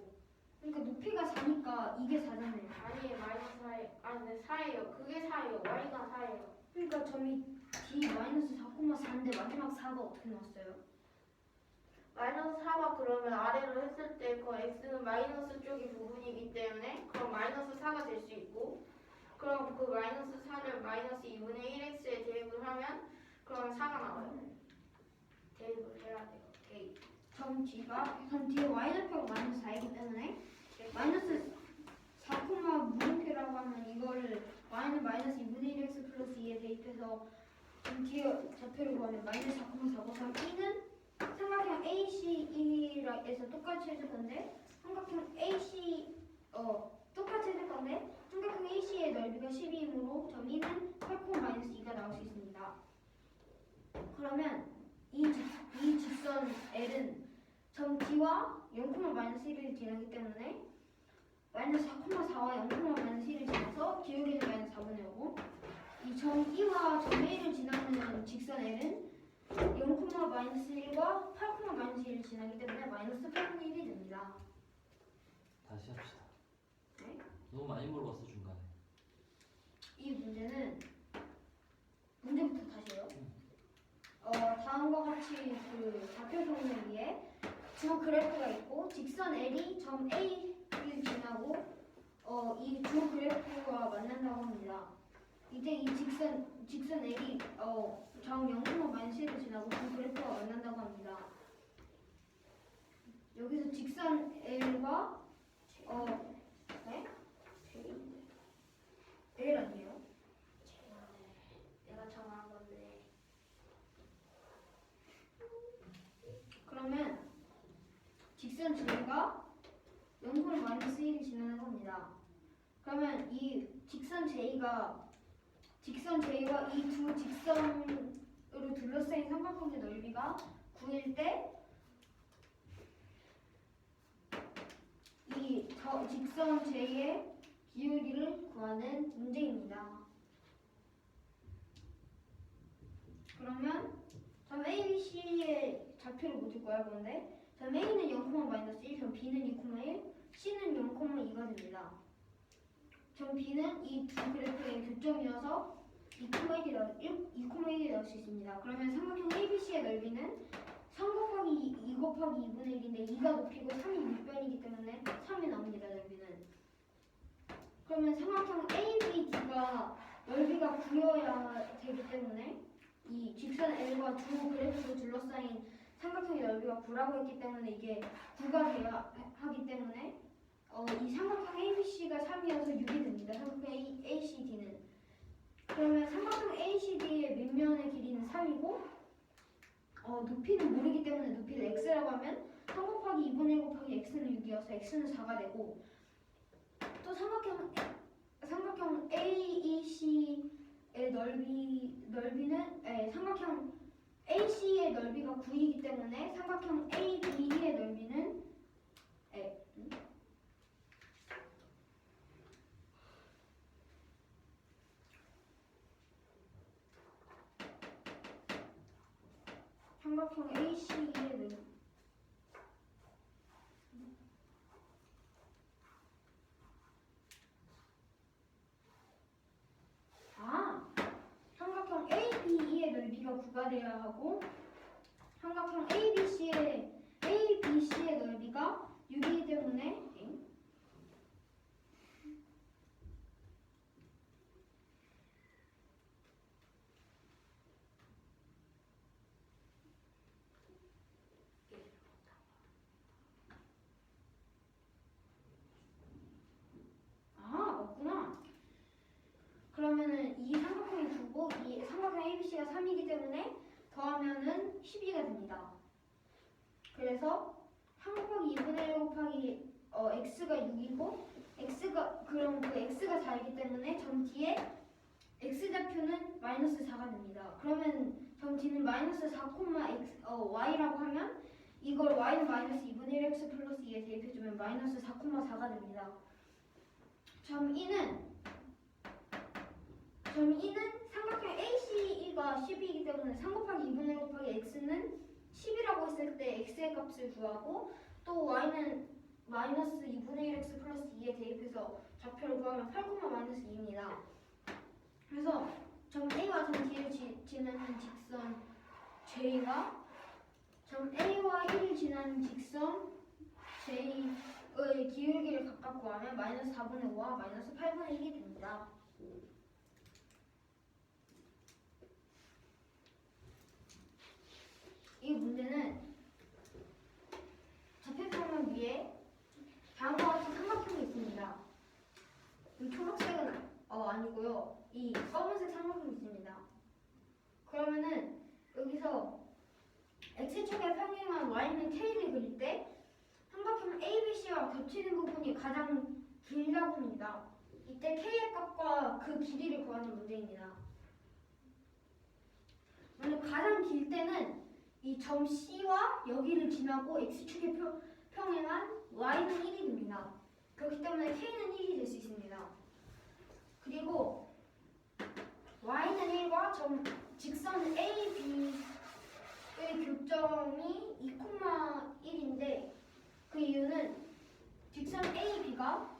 Speaker 2: 그러니까 높이가 4니까 이게 4잖아요.
Speaker 1: 아니 마이너스 4에 아니 네, 4예요. 그게 4예요. Y가 4예요.
Speaker 2: 그러니까 점이 D 마이너스 4,4인데 마지막 4가 어떻게 나왔어요?
Speaker 1: 마이너스 4가 그러면 아래로 했을 때 그 x는 마이너스 쪽이 부분이기 때문에 그럼 마이너스 4가 될 수 있고 그럼 그 마이너스 4를 마이너스 2분의 1x에 대입을 하면 그러면 4가 나와요. 대입을 해야 돼요. 대입.
Speaker 2: 점 뒤에 y좌표가 마이너스 4이기 때문에 마이너스 4, 물음표라고 하면 이거를 y는 마이너스 2분의 1x 플러스 2에 대입해서 점 뒤에 좌표를 구하면 마이너스 4,4고 그럼 E는 삼각형 ACE에서 똑같이 해줄 건데 삼각형 AC 똑같이 해줄 건데 삼각형 AC의 넓이가 12이므로 점 E는 8,-2가 나올 수 있습니다. 그러면 이 직선 L은 점 D와 0,-1을 지나기 때문에 마이너스 4,4와 0,-1을 지나서 기울기는 마이너스 4분의 5고 이 점 E와 점 A를 지나는 직선 L은 0,-1과 8,-1을 지나기 때문에 마이너스 8분의 1이 됩니다.
Speaker 3: 다시 합시다.
Speaker 2: 네?
Speaker 3: 너무 많이 물어봤어 중간에.
Speaker 2: 이 문제부터 다시 해요. 다음과 같이 그 좌표 평면 위에 두 그래프가 있고 직선 L이 점 A를 지나고 이 두 그래프가 만난다고 합니다. 이때 이 직선 L이 점 0,-1을 지나고 두 그래프가 만난다고 합니다. 여기서 직선 L과 네? L 아니에요?
Speaker 1: 내가 정한 건데.
Speaker 2: 그러면 직선 J가 0,-1을 지나는 겁니다. 그러면 이 직선 J와 이 두 직선으로 둘러싸인 삼각형의 넓이가 9일 때 이 직선 J의 기울기를 구하는 문제입니다. 그러면 점 ABC의 좌표를 모두 구할 건데 점 A는 0,-1, 점 B는 2,1, C는 0,2가 됩니다. 점 B는 이 두 그래프의 교점이어서 2,1이 나올 수 있습니다. 그러면 삼각형 ABC의 넓이는 3 곱하기 2 곱하기 2분의 1인데 2가 높이고 3이 밑변이기 때문에 3이 나옵니다. 넓이는. 그러면 삼각형 ABD가 넓이가 9여야 되기 때문에 이 직선 L과 두 그래프로 둘러싸인 삼각형의 넓이가 9라고 했기 때문에 이게 9가 돼야 하기 때문에 이 삼각형 ABC가 3이어서 6이 됩니다. 삼각형 ACD는. 그러면 삼각형 ACD의 밑면의 길이는 3이고 높이는 모르기 때문에 높이를 x라고 하면 3 곱하기 2분의 1 곱하기 x는 6이어서 x는 4가 되고 또 삼각형 AEC의 넓이는 삼각형 AC의 넓이가 9이기 때문에 삼각형 AB의 넓이는 삼각형 AC의 넓이 삼각형 AB의 넓이가 9가 되어야 하고 삼각형 ABC의 넓이가 6이기 때문에 맞구나. 그러면은 이 삼각형이 9고 이 삼각형 ABC가 3이기 때문에 더하면은 12가 됩니다. 그래서 3 곱하기 2분의 1 곱하기 x가 6이고 그럼 그 x가 4이기 때문에 점 뒤에 x좌표는 마이너스 4가 됩니다. 그러면 점 뒤는 마이너스 4, y라고 하면 이걸 y는 마이너스 2분의 1x 플러스 2에 대입해주면 마이너스 4, 4가 됩니다. 점 2는 삼각형 ACE가 10이기 때문에 3 곱하기 2분의 1 곱하기 x는 10이라고 했을 때 x의 값을 구하고 또 y는 마이너스 2분의 1x 플러스 2에 대입해서 좌표를 구하면 8, 마이너스 2입니다. 그래서 점 A와 점 D를 지나는 직선 J가 점 A와 1을 지나는 직선 J의 기울기를 각각 구하면 마이너스 4분의 5와 마이너스 8분의 1이 됩니다. 이 문제는 좌표평면 위에 다음과 같은 삼각형이 있습니다. 이 초록색은 아니고요. 이 검은색 삼각형이 있습니다. 그러면은 여기서 x축에 평행한 y는 k를 그릴 때 삼각형 ABC와 겹치는 부분이 가장 길다고 합니다. 이때 k의 값과 그 길이를 구하는 문제입니다. 만약 가장 길 때는 이 점 C와 여기를 지나고 x축에 평행한 y는 1이 됩니다. 그렇기 때문에 k는 1이 될 수 있습니다. 그리고 y는 1과 직선 AB의 교점이 2,1인데 그 이유는 직선 AB가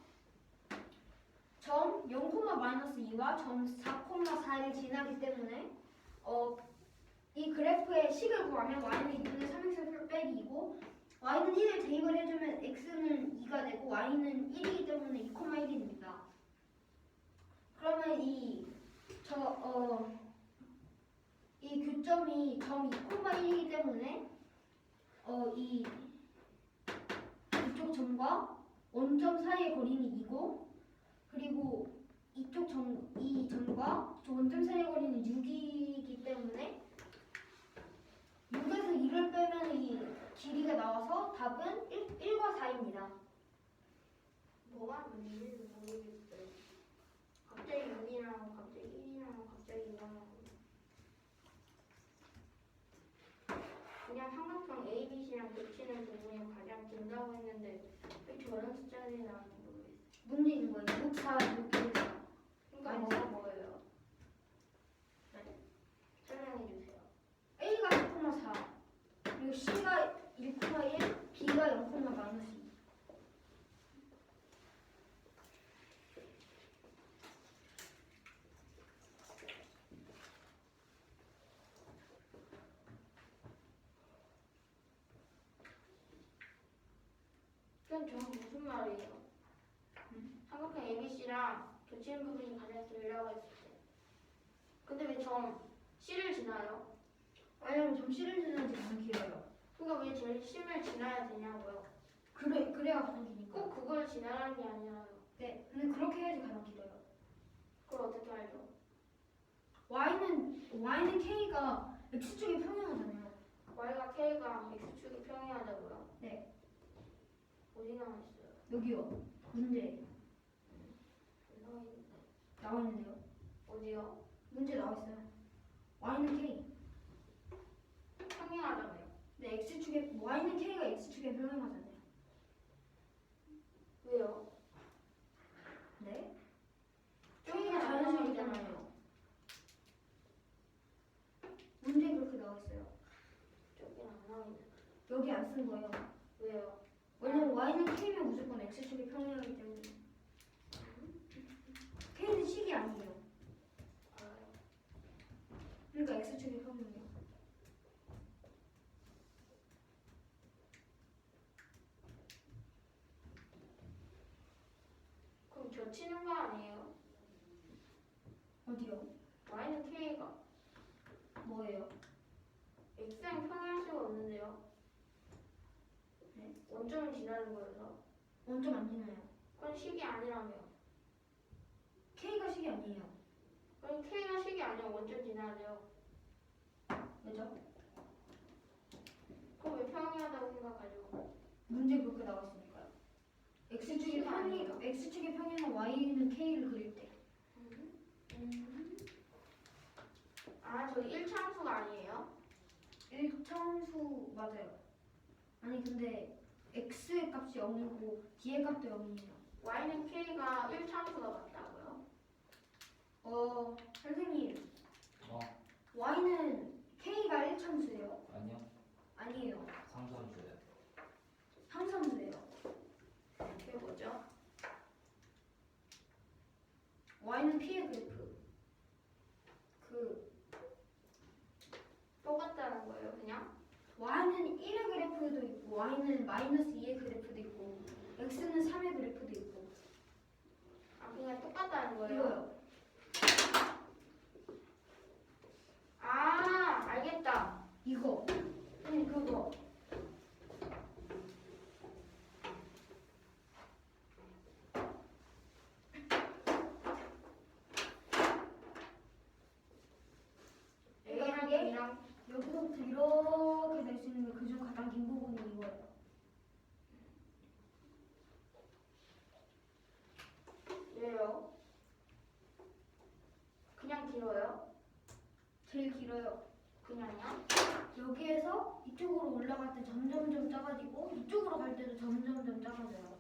Speaker 2: 점 0,-2와 점 4,4를 지나기 때문에 이 그래프의 식을 구하면 y는 2분의 3x 빼기 2고 y는 1을 대입을 해주면 x는 2가 되고 y는 1이기 때문에 2,1입니다. 그러면 이 교점이 점 2,1이기 때문에 이쪽 점과 원점 사이의 거리는 2고 그리고 이 점과 원점 사이의 거리는 6이기 때문에 6에서 2를 빼면 이 길이가 나와서 답은 1과 4입니다.
Speaker 1: 뭐가 문제인지 모르겠어요. 갑자기 6이 나오고 갑자기 1이 나오고 갑자기 2가 나오고 그냥 삼각형 ABC랑 겹치는 부분이 가장 긴다고 했는데 왜 저런 숫자들이 나오는지 모르겠어요.
Speaker 2: 문제 있는 거예요. 6, 4, 6, 1, 4.
Speaker 1: 그러니까 뭐예요? 네. 설명해 주세요.
Speaker 2: A가 2,4 그리고 C가 1,1 B가 0,-2
Speaker 1: 그건 저는 무슨 말이에요? 삼각형 ABC랑 겹치는 부분이 가장 길다고 했을 때 근데 왜 점 C를 지나요?
Speaker 2: 왜냐면 점 C를 지나는 게 가장 길어요.
Speaker 1: 심을 지나야 되냐고요?
Speaker 2: 그래야 가장 기니까.
Speaker 1: 꼭 그걸 지나가는 게 아니라요.
Speaker 2: 네. 근데 그렇게 해야지 가장 길어요.
Speaker 1: 그걸 어떻게 알죠?
Speaker 2: y는 k가 x축에 평행하잖아요.
Speaker 1: y가 k가 x축이 평행하다고요?
Speaker 2: 네.
Speaker 1: 어디 나와 있어요?
Speaker 2: 여기요. 문제
Speaker 1: 나와 있는데.
Speaker 2: 나와 있는데요.
Speaker 1: 어디요?
Speaker 2: 문제 나와 있어요. y는 k.
Speaker 1: 평행하다며요.
Speaker 2: 네, x축에 y는 k가 x축에 평행하잖아요.
Speaker 1: 왜요?
Speaker 2: 네.
Speaker 1: 저기는
Speaker 2: k가
Speaker 1: 안 나와
Speaker 2: 자연수이잖아요.
Speaker 1: 있잖아요.
Speaker 2: 문제에 그렇게 나와 있어요.
Speaker 1: 저기는 안 나와 있는데.
Speaker 2: 여기 안 쓴 거예요.
Speaker 1: 왜요?
Speaker 2: 왜냐면 y는 k면 무조건 x축에 평행하기 때문에. k는 식이 아니에요.
Speaker 1: 알아요.
Speaker 2: 그러니까 x축에 평행해요.
Speaker 1: 그럼 겹치는 거 아니에요?
Speaker 2: 어디요?
Speaker 1: y는 k가
Speaker 2: 뭐예요?
Speaker 1: x랑 평행할 수가 없는데요.
Speaker 2: 네.
Speaker 1: 원점을 지나는 거여서.
Speaker 2: 원점 안 지나요.
Speaker 1: 그건 식이 아니라며.
Speaker 2: k가 식이 아니에요.
Speaker 1: 그럼 k가 식이 아니라 원점 지나야 돼요.
Speaker 2: 왜죠?
Speaker 1: 그럼 왜 평행하다고 생각하죠?
Speaker 2: 문제 그렇게 나와 있으니까요. x축에 평행한 y는 k를 그릴 때.
Speaker 1: 아, 저기 1차함수가 아니에요?
Speaker 2: 1차함수 맞아요. 아니 근데 x의 값이 0이고 d의 값도 0이에요.
Speaker 1: y는 k가 1차함수가 맞다고요?
Speaker 2: 선생님
Speaker 3: 어
Speaker 2: y는 k가 1차함수예요?
Speaker 3: 아니요
Speaker 2: 아니에요.
Speaker 3: 상수함수예요.
Speaker 2: 상수함수예요.
Speaker 1: 그게 뭐죠?
Speaker 2: y는 p의 그래프.
Speaker 1: 똑같다는 거예요, 그냥?
Speaker 2: y는 1의 그래프도 있고 y는 마이너스 2의 그래프도 있고 x는 3의 그래프도 있고
Speaker 1: 아, 그냥 똑같다는 거예요?
Speaker 2: 이거요.
Speaker 1: 아, 알겠다.
Speaker 2: 이거.
Speaker 1: 그거. A랑 B랑
Speaker 2: 여기서부터 이렇게 될 수 있는 게 그중 가장 긴 부분이 이거예요.
Speaker 1: 왜요? 그냥 길어요?
Speaker 2: 제일 길어요.
Speaker 1: 그냥요?
Speaker 2: 여기에서 이쪽으로 올라갈 때 점점점 작아지고 이쪽으로 갈 때도 점점점 작아져요.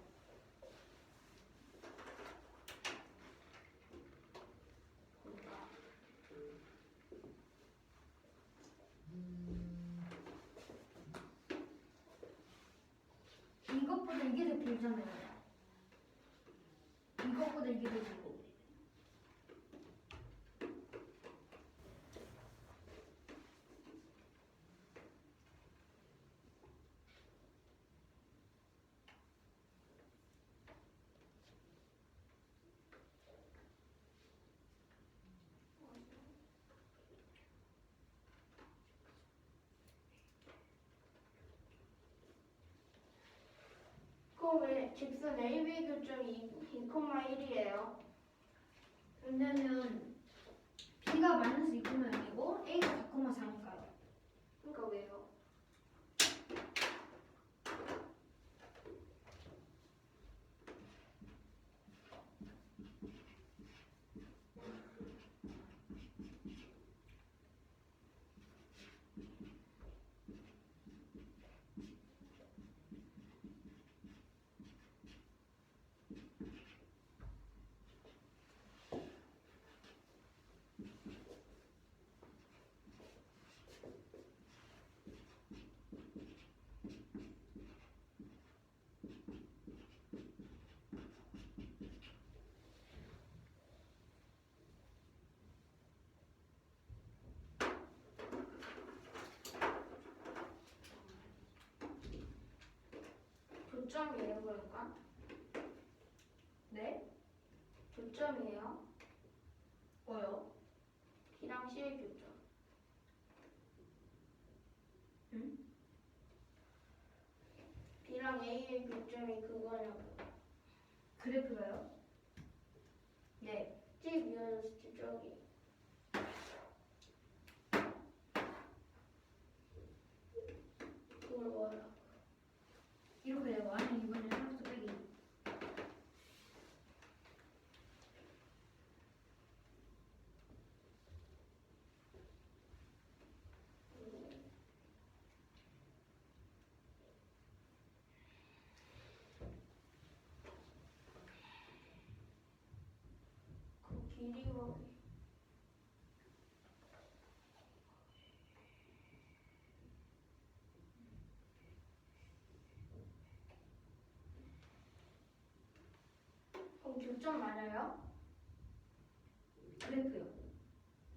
Speaker 2: 이것보다 이게 더 길잖아요. 이것보다 이게 더 길고.
Speaker 1: 그럼 왜 직선 AB 교점이 2,1이에요?
Speaker 2: 왜냐면 b가 마이너스 2,0이고 a가 4,4니까요.
Speaker 1: 그러니까 왜요? 교점이에요, 그러니까?
Speaker 2: 네?
Speaker 1: 교점이에요?
Speaker 2: 뭐요?
Speaker 1: B랑 C의 교점. A의 교점이 그거냐고.
Speaker 2: 그래프가요? 네.
Speaker 1: 집 이어졌을 때 저기. 그걸 뭐야?
Speaker 2: 이렇게 돼요. y는 2분의 3x 빼기.
Speaker 1: 그 길이가 그럼 교점 맞아요?
Speaker 2: 그래프요.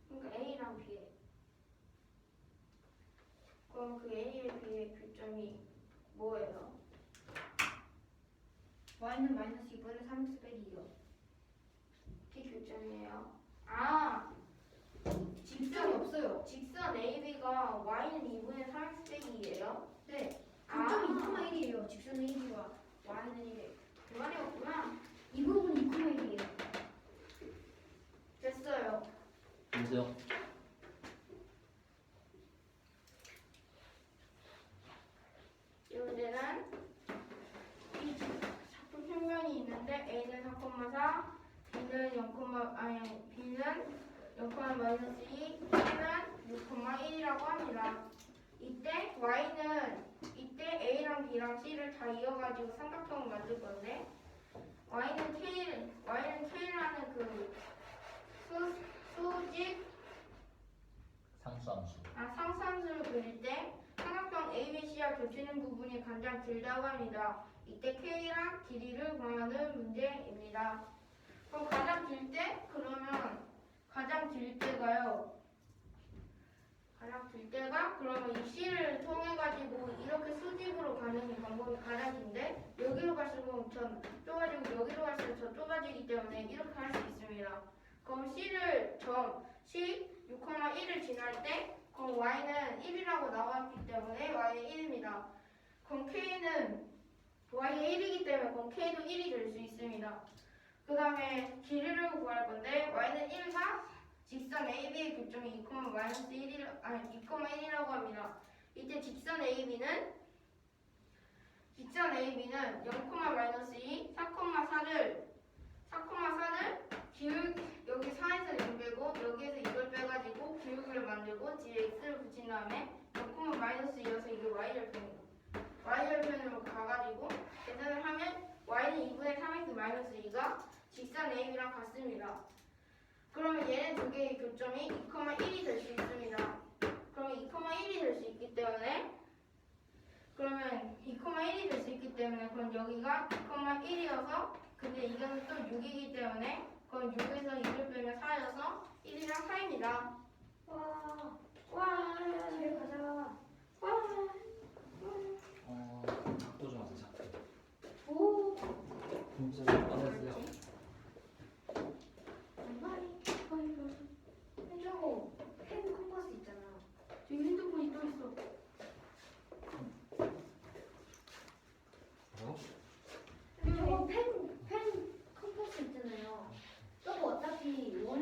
Speaker 1: 그러니까 A랑 B에. 그럼 그 A의 B의 교점이 뭐예요?
Speaker 2: y는 마이너스 2분의 3x 빼기 2요.
Speaker 1: B 교점이에요. 아,
Speaker 2: 직선이 없어요.
Speaker 1: 직선 AB가 Y는 2분의 3x 빼기 2예요?
Speaker 2: 네.
Speaker 1: 아.
Speaker 2: 교점이 2,1이에요. 직선은 1이와 y는 1이에요.
Speaker 1: 그 말이었구나.
Speaker 2: 이 부분이 2,1이에요.
Speaker 1: 됐어요.
Speaker 3: 보세요.
Speaker 1: 이 문제는 이 작품 평면이 있는데 A는 4,4, B는 0,-2, C는 6,1이라고 합니다. 이때 A랑 B랑 C를 다 이어가지고 삼각형을 만들 건데 Y는 K라는 그 수직
Speaker 3: 상수함수.
Speaker 1: 상수함수를 그릴 때 삼각형 ABC와 겹치는 부분이 가장 길다고 합니다. 이때 K랑 길이를 구하는 문제입니다. 그럼 가장 길 때? 그러면 가장 길 때가 그러면 이 C를 통해 가지고 이렇게 수직으로 가는 방법이 가장 긴데 여기로 갈수록 전 좁아지고 여기로 갈수록 더 좁아지기 때문에 이렇게 할 수 있습니다. 그럼 C를 C 6,1을 지날 때 그럼 Y는 1이라고 나왔기 때문에 Y는 1입니다. 그럼 K는 Y가 1이기 때문에 그럼 K도 1이 될 수 있습니다. 그 다음에 길이를 구할 건데 Y는 1과 직선 AB의 교점이 2,1이라고 합니다. 이때 직선 AB는 0,-2, 4,4를 여기 4에서 0 빼고 여기에서 이걸 빼가지고 기울기를 만들고 뒤에 x를 붙인 다음에 0,-2여서 이게 y절편으로 가가지고 계산을 하면 y는 2분의 3x 2가 직선 AB랑 같습니다. 그러면 얘네 두 개의 교점이 2,1이 될 수 있습니다. 그러면 2,1이 될 수 있기 때문에 그럼 여기가 2,1이어서 근데 이거는 또 6이기 때문에 그럼 6에서 2를 빼면 4여서 1이랑 4입니다.
Speaker 2: 와.